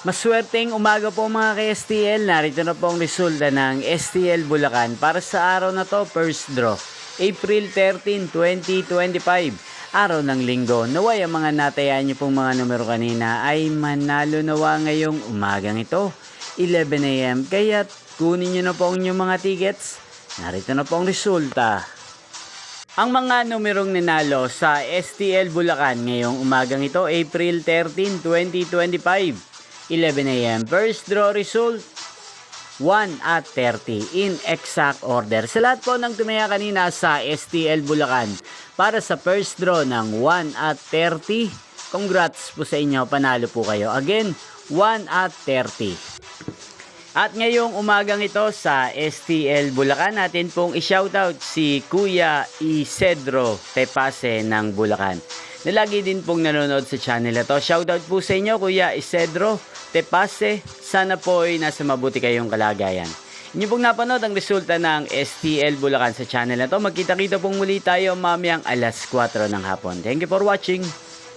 Maswerteng umaga po mga ka-STL. Narito na po ang resulta ng STL Bulacan para sa araw na to, first draw. April 13, 2025. Araw ng linggo. Naway ang mga natayaan niyo pong mga numero kanina ay manalo nawa ngayong umagang ito. 11 AM. Kaya kunin niyo na po ang inyong mga tickets. Narito na po ang resulta. Ang mga numerong nanalo sa STL Bulacan ngayong umagang ito, April 13, 2025. 11 AM. First draw result, 1 at 30 in exact order. Sa lahat po ng tumaya kanina sa STL Bulacan para sa first draw ng 1 at 30, congrats po sa inyo, panalo po kayo. Again, 1 at 30. At ngayong umagang ito sa STL Bulacan, natin pong i-shoutout si Kuya Isedro Tepase ng Bulacan, na lagi din pong nanonood sa channel na to. Shoutout po sa inyo, Kuya Isedro Tepase. Sana po ay nasa mabuti kayong kalagayan. Inyo pong napanood ang resulta ng STL Bulacan sa channel na to. Magkita-kita pong muli tayo mamayang alas 4 ng hapon. Thank you for watching.